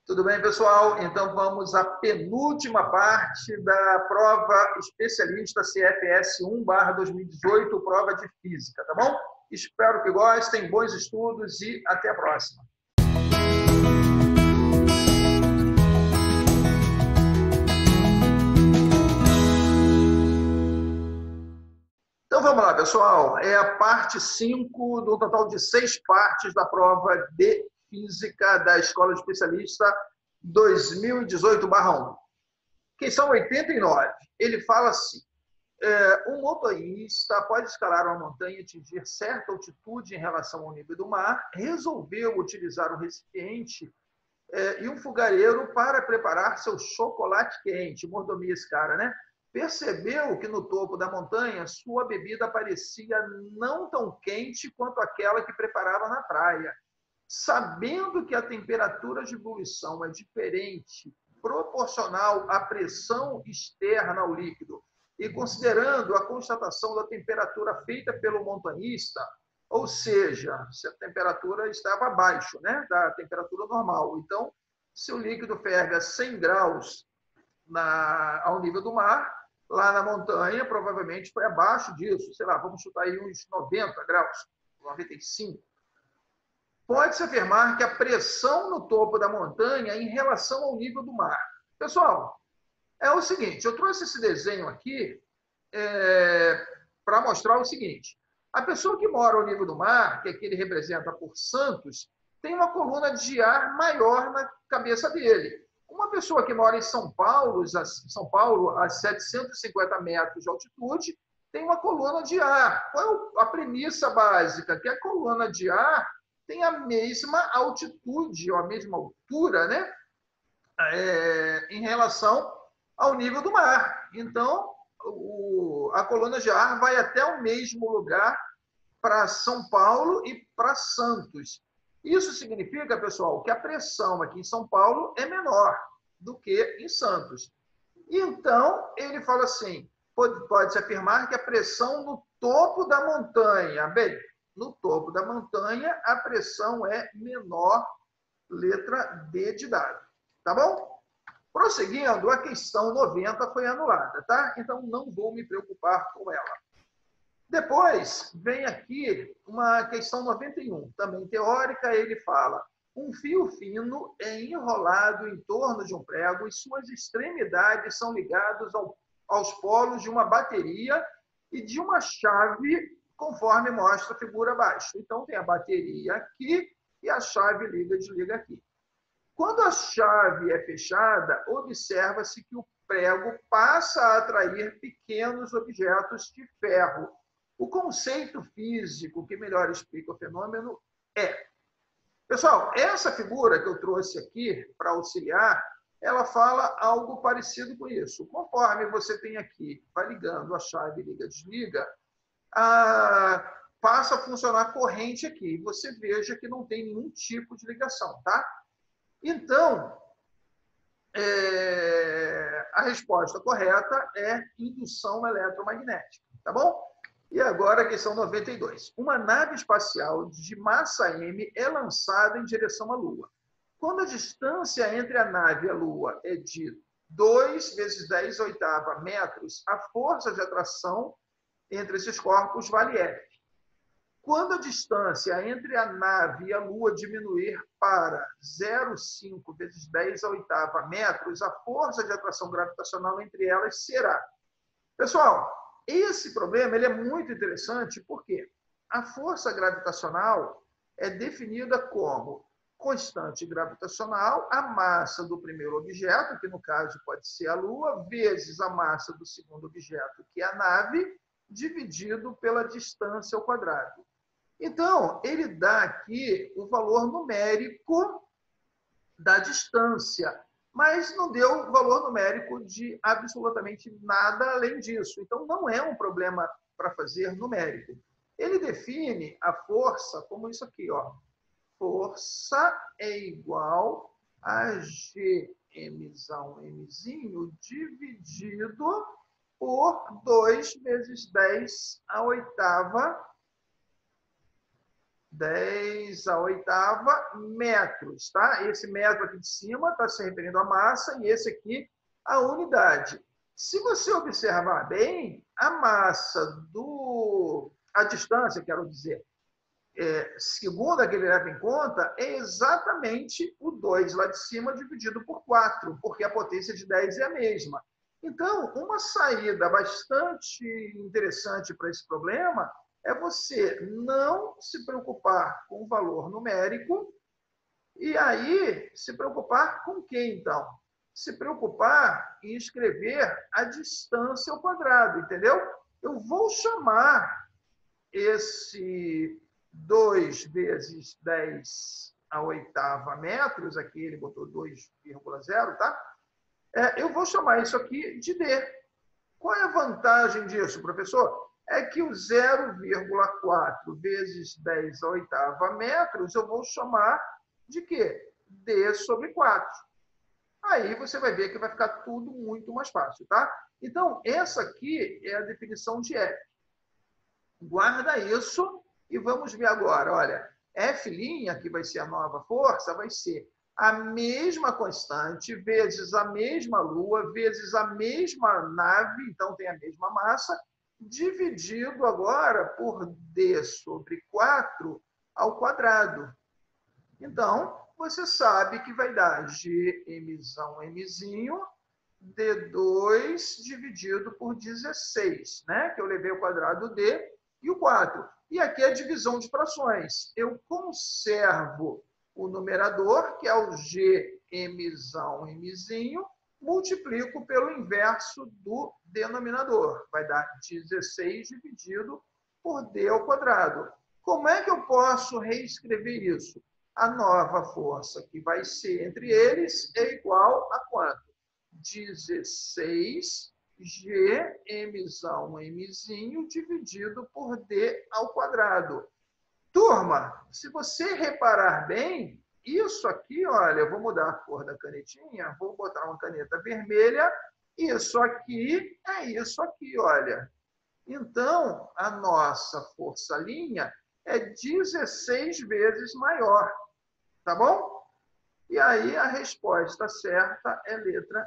Tudo bem, pessoal? Então vamos à penúltima parte da prova especialista CFS 1/2018, prova de física, tá bom? Espero que gostem, bons estudos e até a próxima. Então vamos lá, pessoal. É a parte 5 do total de 6 partes da prova de física da Escola Especialista 2018/1. Questão 89. Ele fala assim: um motorista pode escalar uma montanha e atingir certa altitude em relação ao nível do mar, resolveu utilizar um recipiente e um fogareiro para preparar seu chocolate quente. Mordomia esse cara, né? Percebeu que no topo da montanha sua bebida parecia não tão quente quanto aquela que preparava na praia. Sabendo que a temperatura de ebulição é diferente, proporcional à pressão externa ao líquido, e considerando a constatação da temperatura feita pelo montanhista, ou seja, se a temperatura estava abaixo, né, da temperatura normal. Então, se o líquido ferve a 100 graus ao nível do mar, lá na montanha provavelmente foi abaixo disso, sei lá, vamos chutar aí uns 90 graus, 95. Pode-se afirmar que a pressão no topo da montanha em relação ao nível do mar. Pessoal, é o seguinte, eu trouxe esse desenho aqui para mostrar o seguinte. A pessoa que mora ao nível do mar, que aqui ele representa por Santos, tem uma coluna de ar maior na cabeça dele. Uma pessoa que mora em São Paulo, a 750 metros de altitude, tem uma coluna de ar. Qual é a premissa básica? Que a coluna de ar tem a mesma altitude, ou a mesma altura, né? Em relação ao nível do mar. Então, a coluna de ar vai até o mesmo lugar para São Paulo e para Santos. Isso significa, pessoal, que a pressão aqui em São Paulo é menor do que em Santos. Então, ele fala assim, pode-se afirmar que a pressão no topo da montanha, bem, no topo da montanha, a pressão é menor, letra D de dado. Tá bom? Prosseguindo, a questão 90 foi anulada, tá? Então, não vou me preocupar com ela. Depois, vem aqui uma questão 91, também teórica, ele fala: um fio fino é enrolado em torno de um prego e suas extremidades são ligadas aos polos de uma bateria e de uma chave, conforme mostra a figura abaixo. Então, tem a bateria aqui e a chave liga e desliga aqui. Quando a chave é fechada, observa-se que o prego passa a atrair pequenos objetos de ferro. O conceito físico que melhor explica o fenômeno é... Pessoal, essa figura que eu trouxe aqui para auxiliar, ela fala algo parecido com isso. Conforme você tem aqui, vai ligando a chave liga-desliga, passa a funcionar corrente aqui. Você veja que não tem nenhum tipo de ligação, tá? Então, a resposta correta é indução eletromagnética, tá bom? E agora a questão 92. Uma nave espacial de massa M é lançada em direção à Lua. Quando a distância entre a nave e a Lua é de 2 vezes 10 oitava metros, a força de atração entre esses corpos vale F. Quando a distância entre a nave e a Lua diminuir para 0,5 vezes 10 oitava metros, a força de atração gravitacional entre elas será... Pessoal, esse problema ele é muito interessante porque a força gravitacional é definida como constante gravitacional, a massa do primeiro objeto, que no caso pode ser a Lua, vezes a massa do segundo objeto, que é a nave, dividido pela distância ao quadrado. Então, ele dá aqui o valor numérico da distância, mas não deu valor numérico de absolutamente nada além disso. Então, não é um problema para fazer numérico. Ele define a força como isso aqui, ó. Força é igual a Gmzão, Mzinho, dividido por 2 vezes 10 a oitava 10 a oitava metros, tá? Esse metro aqui de cima está se referindo à massa e esse aqui à unidade. Se você observar bem, a massa a distância, quero dizer, segundo a que ele leva em conta, é exatamente o 2 lá de cima dividido por 4, porque a potência de 10 é a mesma. Então, uma saída bastante interessante para esse problema é você não se preocupar com o valor numérico e aí se preocupar com o quê, então? Se preocupar em escrever a distância ao quadrado, entendeu? Eu vou chamar esse 2 vezes 10 a oitava metros, aqui ele botou 2,0, tá? Eu vou chamar isso aqui de D. Qual é a vantagem disso, professor? É que o 0,4 vezes 10 a oitava metros eu vou chamar de quê? D sobre 4. Aí você vai ver que vai ficar tudo muito mais fácil, tá? Então, essa aqui é a definição de F. Guarda isso e vamos ver agora. Olha, F', que vai ser a nova força, vai ser a mesma constante vezes a mesma Lua, vezes a mesma nave, então tem a mesma massa, dividido agora por D sobre 4 ao quadrado. Então, você sabe que vai dar Gmzão, Mzinho, D2 dividido por 16, né? Que eu levei ao quadrado D e o 4. E aqui é a divisão de frações. Eu conservo o numerador, que é o Gmzão, Mzinho, multiplico pelo inverso do denominador. Vai dar 16 dividido por D ao quadrado. Como é que eu posso reescrever isso? A nova força que vai ser entre eles é igual a quanto? 16 Gmzão, Mzinho dividido por D ao quadrado. Turma, se você reparar bem, isso aqui, olha, eu vou mudar a cor da canetinha, vou botar uma caneta vermelha, isso aqui é isso aqui, olha. Então, a nossa força-linha é 16 vezes maior, tá bom? E aí a resposta certa é letra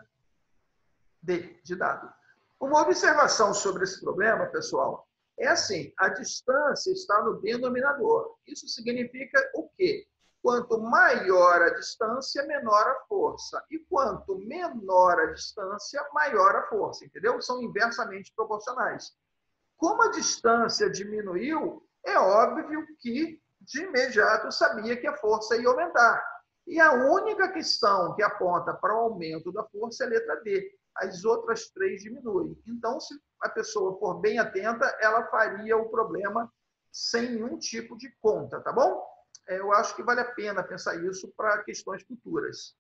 D, de dado. Uma observação sobre esse problema, pessoal, é assim, a distância está no denominador. Isso significa o quê? Quanto maior a distância, menor a força. E quanto menor a distância, maior a força, entendeu? São inversamente proporcionais. Como a distância diminuiu, é óbvio que, de imediato, eu sabia que a força ia aumentar. E a única questão que aponta para o aumento da força é a letra D. As outras três diminuem. Então, se a pessoa for bem atenta, ela faria o problema sem nenhum tipo de conta, tá bom? Eu acho que vale a pena pensar isso para questões futuras.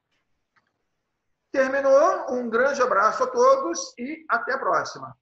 Terminou. Um grande abraço a todos e até a próxima.